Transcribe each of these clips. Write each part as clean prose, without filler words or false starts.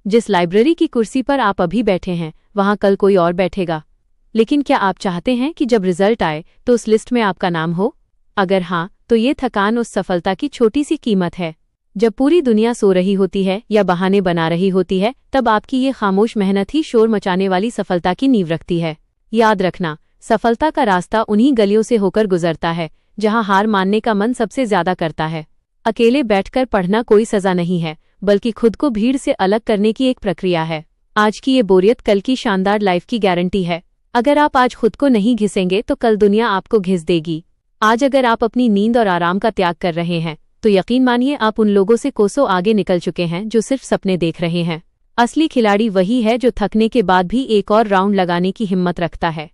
जिस लाइब्रेरी की कुर्सी पर आप अभी बैठे हैं वहां कल कोई और बैठेगा। लेकिन क्या आप चाहते हैं कि जब रिजल्ट आए तो उस लिस्ट में आपका नाम हो? अगर हाँ, तो ये थकान उस सफलता की छोटी सी कीमत है। जब पूरी दुनिया सो रही होती है या बहाने बना रही होती है, तब आपकी ये खामोश मेहनत ही शोर मचाने वाली सफलता की नींव रखती है। याद रखना, सफलता का रास्ता उन्हीं गलियों से होकर गुजरता है जहां हार मानने का मन सबसे ज्यादा करता है। अकेले बैठकर पढ़ना कोई सजा नहीं है, बल्कि खुद को भीड़ से अलग करने की एक प्रक्रिया है। आज की ये बोरियत कल की शानदार लाइफ की गारंटी है। अगर आप आज खुद को नहीं घिसेंगे तो कल दुनिया आपको घिस देगी। आज अगर आप अपनी नींद और आराम का त्याग कर रहे हैं तो यकीन मानिए आप उन लोगों से कोसों आगे निकल चुके हैं जो सिर्फ सपने देख रहे हैं। असली खिलाड़ी वही है जो थकने के बाद भी एक और राउंड लगाने की हिम्मत रखता है।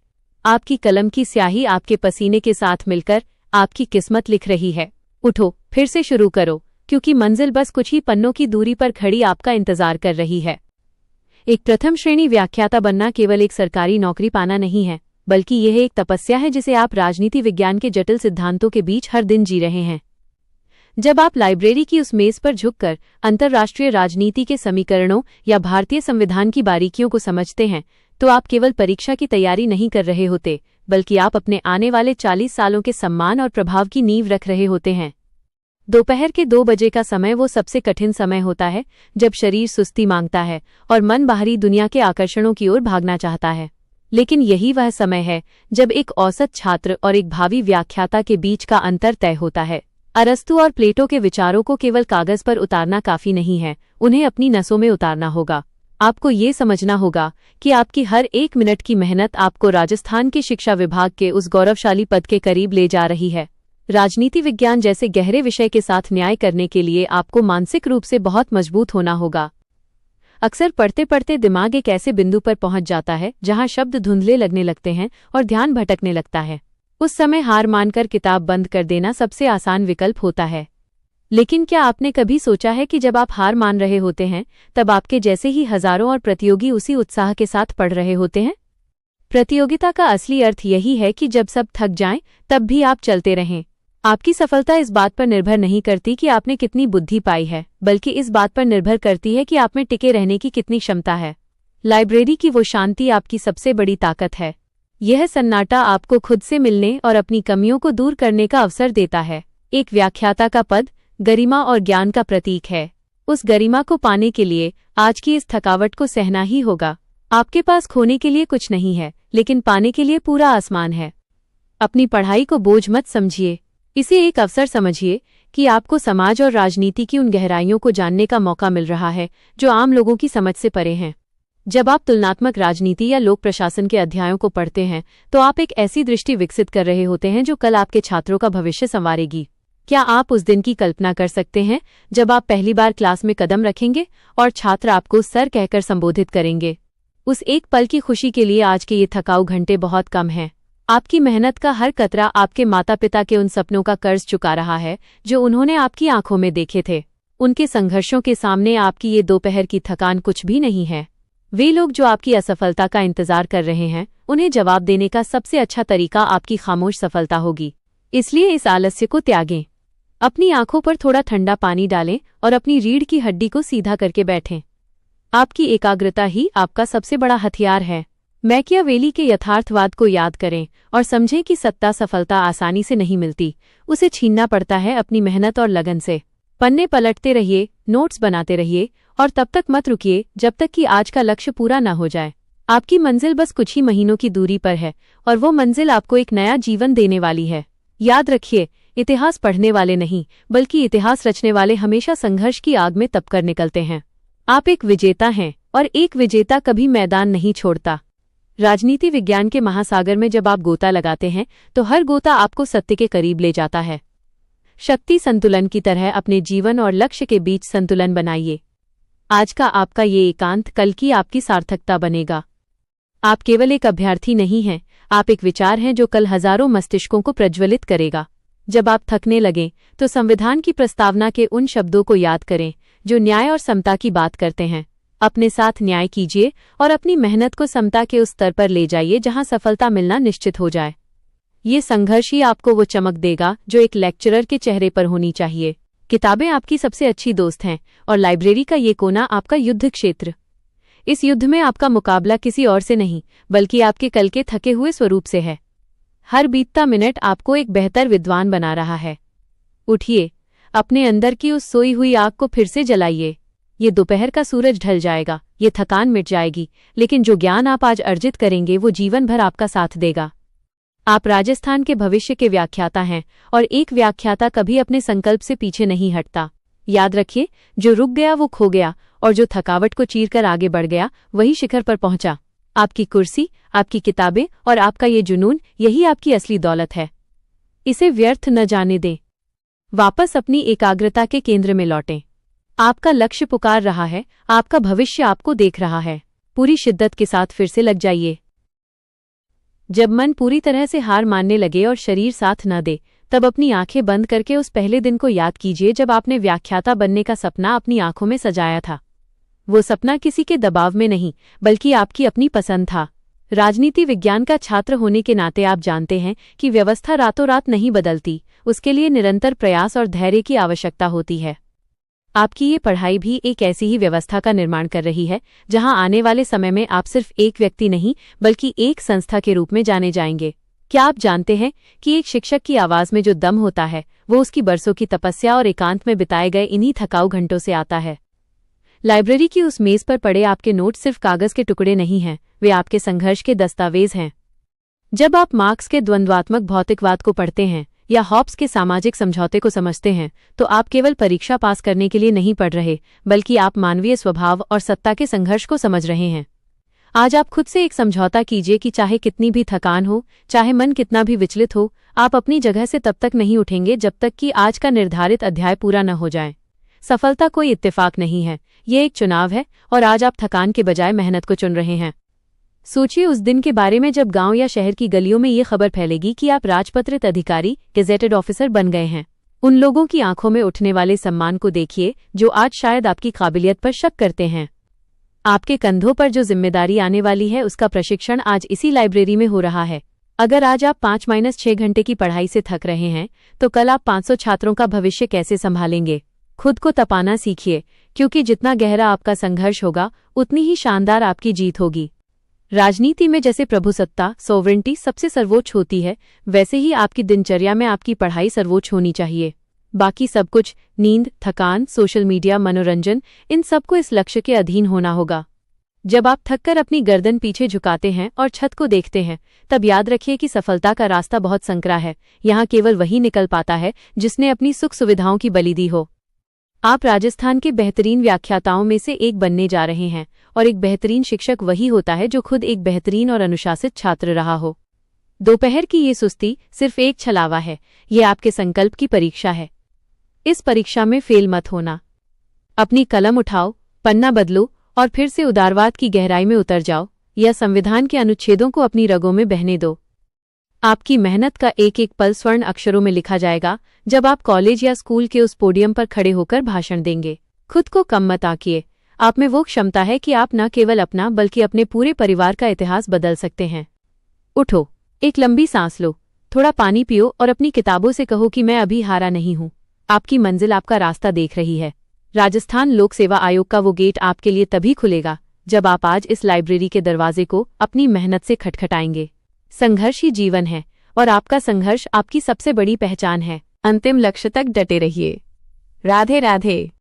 आपकी कलम की स्याही आपके पसीने के साथ मिलकर आपकी किस्मत लिख रही है। उठो, फिर से शुरू करो, क्योंकि मंजिल बस कुछ ही पन्नों की दूरी पर खड़ी आपका इंतजार कर रही है। एक प्रथम श्रेणी व्याख्याता बनना केवल एक सरकारी नौकरी पाना नहीं है, बल्कि यह एक तपस्या है जिसे आप राजनीति विज्ञान के जटिल सिद्धांतों के बीच हर दिन जी रहे हैं। जब आप लाइब्रेरी की उस मेज पर झुककर अंतर्राष्ट्रीय राजनीति के समीकरणों या भारतीय संविधान की बारीकियों को समझते हैं, तो आप केवल परीक्षा की तैयारी नहीं कर रहे होते, बल्कि आप अपने आने वाले 40 सालों के सम्मान और प्रभाव की नींव रख रहे होते हैं। दोपहर के 2 बजे का समय वो सबसे कठिन समय होता है, जब शरीर सुस्ती मांगता है और मन बाहरी दुनिया के आकर्षणों की ओर भागना चाहता है। लेकिन यही वह समय है जब एक औसत छात्र और एक भावी व्याख्याता के बीच का अंतर तय होता है। अरस्तु और प्लेटो के विचारों को केवल कागज पर उतारना काफी नहीं है, उन्हें अपनी नसों में उतारना होगा। आपको ये समझना होगा कि आपकी हर एक मिनट की मेहनत आपको राजस्थान के शिक्षा विभाग के उस गौरवशाली पद के करीब ले जा रही है। राजनीति विज्ञान जैसे गहरे विषय के साथ न्याय करने के लिए आपको मानसिक रूप से बहुत मजबूत होना होगा। अक्सर पढ़ते पढ़ते दिमाग एक ऐसे बिंदु पर पहुंच जाता है जहां शब्द धुंधले लगने लगते हैं और ध्यान भटकने लगता है। उस समय हार मानकर किताब बंद कर देना सबसे आसान विकल्प होता है। लेकिन क्या आपने कभी सोचा है कि जब आप हार मान रहे होते हैं, तब आपके जैसे ही हजारों और प्रतियोगी उसी उत्साह के साथ पढ़ रहे होते हैं? प्रतियोगिता का असली अर्थ यही है कि जब सब थक जाएं, तब भी आप चलते रहें। आपकी सफलता इस बात पर निर्भर नहीं करती कि आपने कितनी बुद्धि पाई है, बल्कि इस बात पर निर्भर करती है कि आप में टिके रहने की कितनी क्षमता है। लाइब्रेरी की वो शांति आपकी सबसे बड़ी ताकत है। यह सन्नाटा आपको खुद से मिलने और अपनी कमियों को दूर करने का अवसर देता है। एक व्याख्याता का पद गरिमा और ज्ञान का प्रतीक है। उस गरिमा को पाने के लिए आज की इस थकावट को सहना ही होगा। आपके पास खोने के लिए कुछ नहीं है, लेकिन पाने के लिए पूरा आसमान है। अपनी पढ़ाई को बोझ मत समझिए, इसे एक अवसर समझिए कि आपको समाज और राजनीति की उन गहराइयों को जानने का मौका मिल रहा है जो आम लोगों की समझ से परे हैं। जब आप तुलनात्मक राजनीति या लोक प्रशासन के अध्यायों को पढ़ते हैं, तो आप एक ऐसी दृष्टि विकसित कर रहे होते हैं जो कल आपके छात्रों का भविष्य संवारेगी। क्या आप उस दिन की कल्पना कर सकते हैं जब आप पहली बार क्लास में कदम रखेंगे और छात्र आपको सर कहकर संबोधित करेंगे? उस एक पल की खुशी के लिए आज के ये थकाऊ घंटे बहुत कम हैं। आपकी मेहनत का हर कतरा आपके माता पिता के उन सपनों का कर्ज चुका रहा है जो उन्होंने आपकी आंखों में देखे थे। उनके संघर्षों के सामने आपकी ये दोपहर की थकान कुछ भी नहीं है। वे लोग जो आपकी असफलता का इंतजार कर रहे हैं, उन्हें जवाब देने का सबसे अच्छा तरीका आपकी खामोश सफलता होगी। इसलिए इस आलस्य को त्यागें। अपनी आंखों पर थोड़ा ठंडा पानी डालें और अपनी रीढ़ की हड्डी को सीधा करके बैठें। आपकी एकाग्रता ही आपका सबसे बड़ा हथियार है। मैकियावेली के यथार्थवाद को याद करें और समझें कि सत्ता सफलता आसानी से नहीं मिलती, उसे छीनना पड़ता है अपनी मेहनत और लगन से। पन्ने पलटते रहिए, नोट्स बनाते रहिए और तब तक मत रुकिए जब तक कि आज का लक्ष्य पूरा न हो जाए। आपकी मंजिल बस कुछ ही महीनों की दूरी पर है और वो मंजिल आपको एक नया जीवन देने वाली है। याद रखिए, इतिहास पढ़ने वाले नहीं, बल्कि इतिहास रचने वाले हमेशा संघर्ष की आग में तपकर निकलते हैं। आप एक विजेता हैं और एक विजेता कभी मैदान नहीं छोड़ता। राजनीति विज्ञान के महासागर में जब आप गोता लगाते हैं, तो हर गोता आपको सत्य के करीब ले जाता है। शक्ति संतुलन की तरह अपने जीवन और लक्ष्य के बीच संतुलन बनाइए। आज का आपका ये एकांत कल की आपकी सार्थकता बनेगा। आप केवल एक अभ्यर्थी नहीं हैं, आप एक विचार हैं जो कल हजारों मस्तिष्कों को प्रज्वलित करेगा। जब आप थकने लगें, तो संविधान की प्रस्तावना के उन शब्दों को याद करें जो न्याय और समता की बात करते हैं। अपने साथ न्याय कीजिए और अपनी मेहनत को समता के उस स्तर पर ले जाइए जहां सफलता मिलना निश्चित हो जाए। ये संघर्ष ही आपको वो चमक देगा जो एक लेक्चरर के चेहरे पर होनी चाहिए। किताबें आपकी सबसे अच्छी दोस्त हैं और लाइब्रेरी का ये कोना आपका युद्ध क्षेत्र। इस युद्ध में आपका मुकाबला किसी और से नहीं बल्कि आपके कल के थके हुए स्वरूप से है। हर बीतता मिनट आपको एक बेहतर विद्वान बना रहा है। उठिए, अपने अंदर की उस सोई हुई आग को फिर से जलाइए। ये दोपहर का सूरज ढल जाएगा, ये थकान मिट जाएगी, लेकिन जो ज्ञान आप आज अर्जित करेंगे वो जीवन भर आपका साथ देगा। आप राजस्थान के भविष्य के व्याख्याता हैं और एक व्याख्याता कभी अपने संकल्प से पीछे नहीं हटता। याद रखिए, जो रुक गया वो खो गया और जो थकावट को चीरकर आगे बढ़ गया वही शिखर पर पहुंचा। आपकी कुर्सी, आपकी किताबें और आपका ये जुनून, यही आपकी असली दौलत है। इसे व्यर्थ न जाने दें। वापस अपनी एकाग्रता के केंद्र में लौटें। आपका लक्ष्य पुकार रहा है, आपका भविष्य आपको देख रहा है। पूरी शिद्दत के साथ फिर से लग जाइए। जब मन पूरी तरह से हार मानने लगे और शरीर साथ न दे, तब अपनी आंखें बंद करके उस पहले दिन को याद कीजिए जब आपने व्याख्याता बनने का सपना अपनी आंखों में सजाया था। वो सपना किसी के दबाव में नहीं बल्कि आपकी अपनी पसंद था। राजनीति विज्ञान का छात्र होने के नाते आप जानते हैं कि व्यवस्था रातों रात नहीं बदलती, उसके लिए निरंतर प्रयास और धैर्य की आवश्यकता होती है। आपकी ये पढ़ाई भी एक ऐसी ही व्यवस्था का निर्माण कर रही है जहां आने वाले समय में आप सिर्फ एक व्यक्ति नहीं बल्कि एक संस्था के रूप में जाने जाएंगे। क्या आप जानते हैं कि एक शिक्षक की आवाज में जो दम होता है वो उसकी बरसों की तपस्या और एकांत में बिताए गए इन्हीं थकाऊ घंटों से आता है। लाइब्रेरी की उस मेज पर पड़े आपके नोट सिर्फ कागज के टुकड़े नहीं हैं, वे आपके संघर्ष के दस्तावेज हैं। जब आप मार्क्स के द्वंद्वात्मक भौतिकवाद को पढ़ते हैं या हॉब्स के सामाजिक समझौते को समझते हैं, तो आप केवल परीक्षा पास करने के लिए नहीं पढ़ रहे बल्कि आप मानवीय स्वभाव और सत्ता के संघर्ष को समझ रहे हैं। आज आप खुद से एक समझौता कीजिए कि चाहे कितनी भी थकान हो, चाहे मन कितना भी विचलित हो, आप अपनी जगह से तब तक नहीं उठेंगे जब तक कि आज का निर्धारित अध्याय पूरा न हो जाए। सफलता कोई इत्तेफाक नहीं है, ये एक चुनाव है और आज आप थकान के बजाय मेहनत को चुन रहे हैं। सोचिए उस दिन के बारे में जब गांव या शहर की गलियों में ये खबर फैलेगी कि आप राजपत्रित अधिकारी, गेजेटेड ऑफिसर बन गए हैं। उन लोगों की आंखों में उठने वाले सम्मान को देखिए जो आज शायद आपकी काबिलियत पर शक करते हैं। आपके कंधों पर जो जिम्मेदारी आने वाली है उसका प्रशिक्षण आज इसी लाइब्रेरी में हो रहा है। अगर आज आप 5-6 घंटे की पढ़ाई से थक रहे हैं तो कल आप 500 छात्रों का भविष्य कैसे संभालेंगे? खुद को तपाना सीखिए, क्योंकि जितना गहरा आपका संघर्ष होगा उतनी ही शानदार आपकी जीत होगी। राजनीति में जैसे प्रभुसत्ता, सोवरेंटी सबसे सर्वोच्च होती है, वैसे ही आपकी दिनचर्या में आपकी पढ़ाई सर्वोच्च होनी चाहिए। बाकी सब कुछ, नींद, थकान, सोशल मीडिया, मनोरंजन, इन सबको इस लक्ष्य के अधीन होना होगा। जब आप थककर अपनी गर्दन पीछे झुकाते हैं और छत को देखते हैं, तब याद रखिए कि सफलता का रास्ता बहुत संकरा है। यहाँ केवल वही निकल पाता है जिसने अपनी सुख सुविधाओं की बलि दी हो। आप राजस्थान के बेहतरीन व्याख्याताओं में से एक बनने जा रहे हैं और एक बेहतरीन शिक्षक वही होता है जो खुद एक बेहतरीन और अनुशासित छात्र रहा हो। दोपहर की ये सुस्ती सिर्फ एक छलावा है, ये आपके संकल्प की परीक्षा है। इस परीक्षा में फेल मत होना। अपनी कलम उठाओ, पन्ना बदलो और फिर से उदारवाद की गहराई में उतर जाओ या संविधान के अनुच्छेदों को अपनी रगों में बहने दो। आपकी मेहनत का एक एक पल स्वर्ण अक्षरों में लिखा जाएगा जब आप कॉलेज या स्कूल के उस पोडियम पर खड़े होकर भाषण देंगे। खुद को कम मत आंकिए। आप में वो क्षमता है कि आप न केवल अपना बल्कि अपने पूरे परिवार का इतिहास बदल सकते हैं। उठो, एक लंबी सांस लो, थोड़ा पानी पियो और अपनी किताबों से कहो कि मैं अभी हारा नहीं हूं। आपकी मंजिल आपका रास्ता देख रही है। राजस्थान लोक सेवा आयोग का वो गेट आपके लिए तभी खुलेगा जब आप आज इस लाइब्रेरी के दरवाजे को अपनी मेहनत से खटखटाएंगे। संघर्ष ही जीवन है और आपका संघर्ष आपकी सबसे बड़ी पहचान है। अंतिम लक्ष्य तक डटे रहिए। राधे राधे।